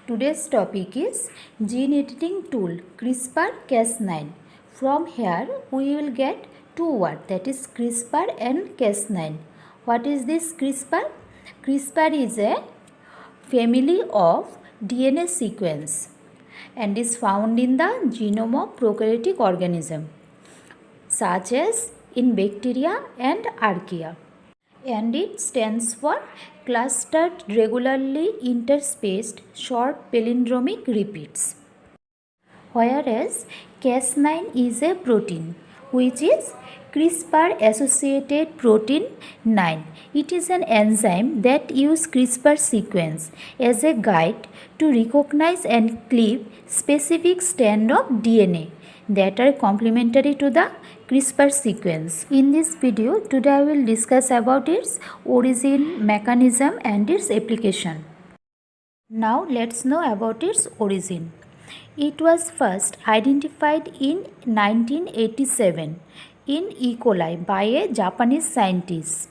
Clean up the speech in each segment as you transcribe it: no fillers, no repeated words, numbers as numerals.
Today's topic is gene editing tool CRISPR-Cas9. From here we will get two words, that is CRISPR and Cas9. What is this CRISPR? CRISPR is a family of DNA sequence and is found in the genome of prokaryotic organism such as in bacteria and archaea, and it stands for clustered regularly interspaced short palindromic repeats. Whereas Cas9 is a protein which is CRISPR associated protein 9. It is an enzyme that uses CRISPR sequence as a guide to recognize and cleave specific strands of DNA that are complementary to the CRISPR sequence. In this video, today I will discuss about its origin, mechanism and its application. Now let's know about its origin. It was first identified in 1987 in E. coli by a Japanese scientist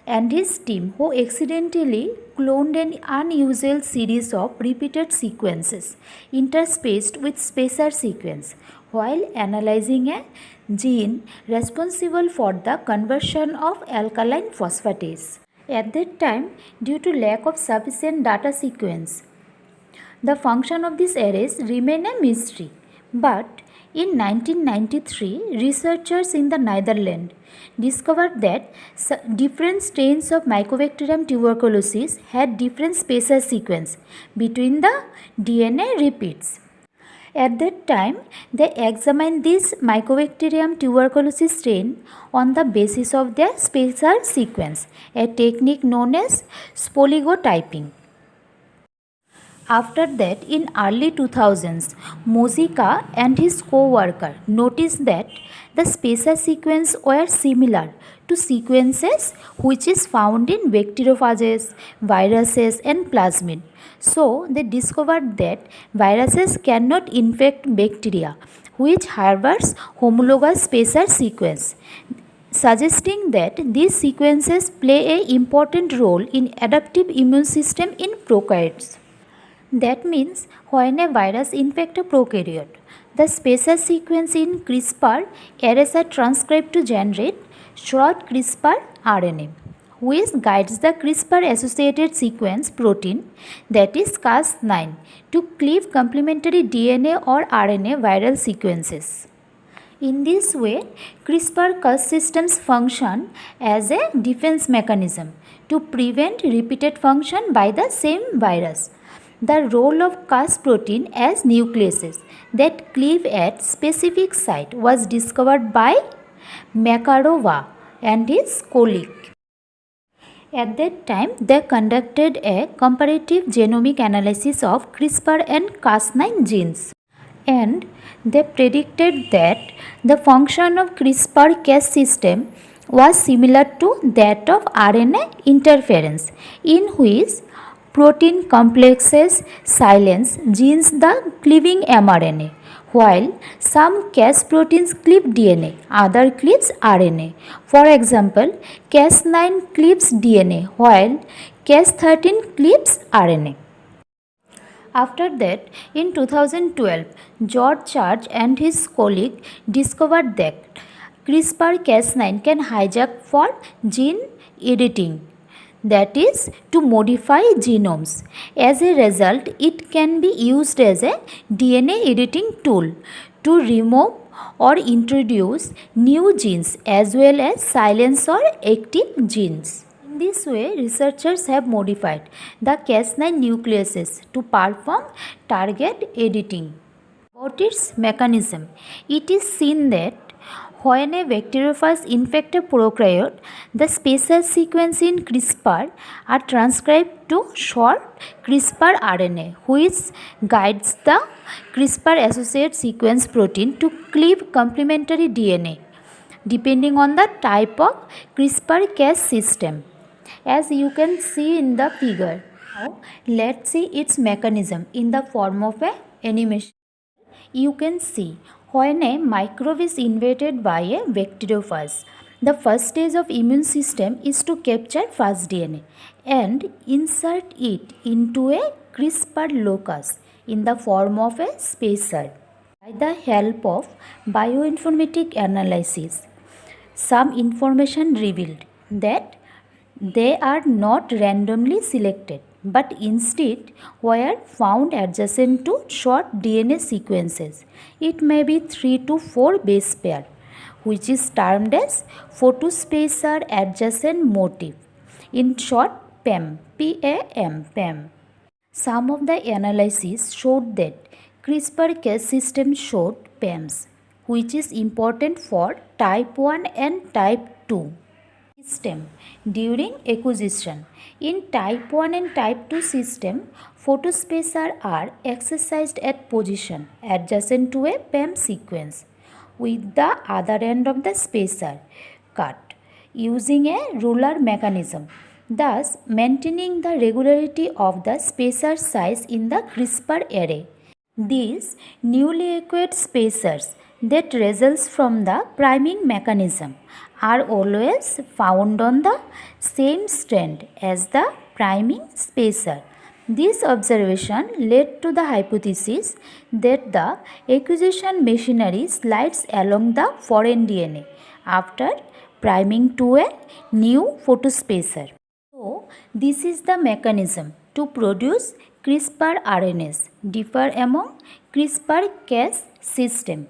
and his team, who accidentally cloned an unusual series of repeated sequences interspaced with spacer sequence while analyzing a gene responsible for the conversion of alkaline phosphatase. At that time, due to lack of sufficient data sequence, the function of these arrays remained a mystery. But in 1993, researchers in the Netherlands discovered that different strains of Mycobacterium tuberculosis had different spacer sequence between the DNA repeats. At that time, they examined this Mycobacterium tuberculosis strain on the basis of their spacer sequence, a technique known as spoligotyping. After that, in early 2000s, Mozika and his co-worker noticed that the spacer sequence were similar to sequences which is found in bacteriophages, viruses and plasmid. So, they discovered that viruses cannot infect bacteria which harbors homologous spacer sequence, suggesting that these sequences play an important role in adaptive immune system in prokaryotes. That means when a virus infects a prokaryote, the spacer sequence in CRISPR arrays are transcribed to generate short CRISPR RNA, which guides the CRISPR associated sequence protein, that is Cas9, to cleave complementary DNA or RNA viral sequences. In this way, CRISPR-Cas systems function as a defense mechanism to prevent repeated function by the same virus. The role of Cas protein as nucleases that cleave at specific site was discovered by Makarova and his colleague. At that time, they conducted a comparative genomic analysis of CRISPR and Cas9 genes, and they predicted that the function of CRISPR-Cas system was similar to that of RNA interference, in which protein complexes silence genes the cleaving mRNA, while some Cas proteins cleave DNA, other cleaves RNA. For example, Cas9 cleaves DNA, while Cas13 cleaves RNA. After that, in 2012, George Church and his colleague discovered that CRISPR-Cas9 can hijack for gene editing, that is, to modify genomes. As a result, it can be used as a DNA editing tool to remove or introduce new genes as well as silence or active genes. In this way, researchers have modified the Cas9 nucleases to perform target editing. About its mechanism, it is seen that when a bacteriophage infects a prokaryote, the spacer sequence in CRISPR are transcribed to short CRISPR RNA, which guides the CRISPR-associated sequence protein to cleave complementary DNA, depending on the type of CRISPR-Cas system, as you can see in the figure. Now, let's see its mechanism in the form of an animation. You can see when a microbe is invaded by a bacteriophage, The first stage of immune system is to capture fast DNA and insert it into a CRISPR locus in the form of a spacer. By the help of bioinformatic analysis, some information revealed that they are not randomly selected but instead were found adjacent to short DNA sequences. It may be 3 to 4 base pair, which is termed as photospacer adjacent motif. In short, PAM, PAM. Some of the analyses showed that CRISPR-Cas system showed PAMs, which is important for type 1 and type 2 system during acquisition. In type 1 and type 2 system, photospacer are exercised at position adjacent to a PAM sequence, with the other end of the spacer cut using a ruler mechanism, thus maintaining the regularity of the spacer size in the CRISPR array. These newly acquired spacers that results from the priming mechanism are always found on the same strand as the priming spacer. This observation led to the hypothesis that the acquisition machinery slides along the foreign DNA after priming to a new photospacer. So, this is the mechanism to produce CRISPR RNAs differ among CRISPR-Cas system.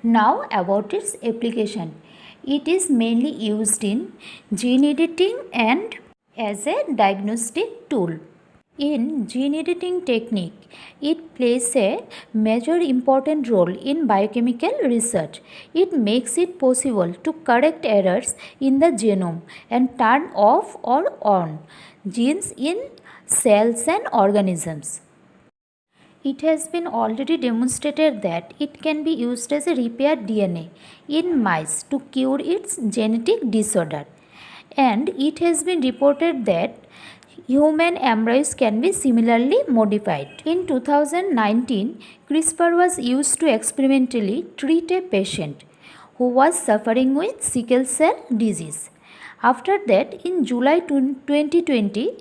Now about its application. It is mainly used in gene editing and as a diagnostic tool. In gene editing technique, it plays a major important role in biochemical research. It makes it possible to correct errors in the genome and turn off or on genes in cells and organisms. It has been already demonstrated that it can be used as a repair DNA in mice to cure its genetic disorder. And it has been reported that human embryos can be similarly modified. In 2019, CRISPR was used to experimentally treat a patient who was suffering with sickle cell disease. After that, in July 2020,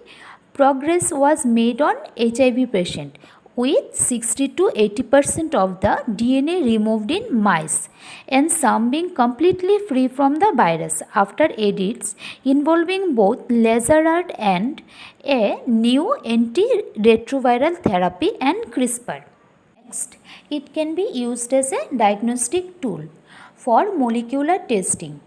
progress was made on HIV patient with 60 to 80% of the DNA removed in mice and some being completely free from the virus after edits involving both laser art and a new antiretroviral therapy and CRISPR. Next, it can be used as a diagnostic tool for molecular testing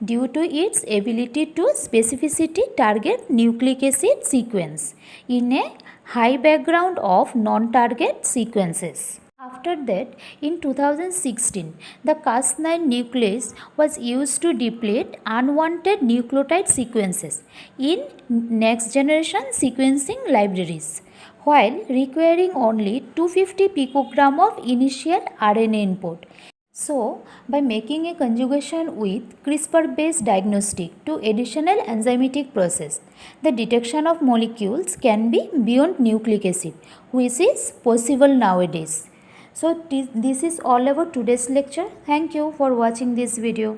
due to its ability to specificity target nucleic acid sequence in a high background of non-target sequences. After that, in 2016, the Cas9 nuclease was used to deplete unwanted nucleotide sequences in next generation sequencing libraries, while requiring only 250 picogram of initial RNA input. So, by making a conjugation with CRISPR-based diagnostic to additional enzymatic process, the detection of molecules can be beyond nucleic acid, which is possible nowadays. So, this is all about today's lecture. Thank you for watching this video.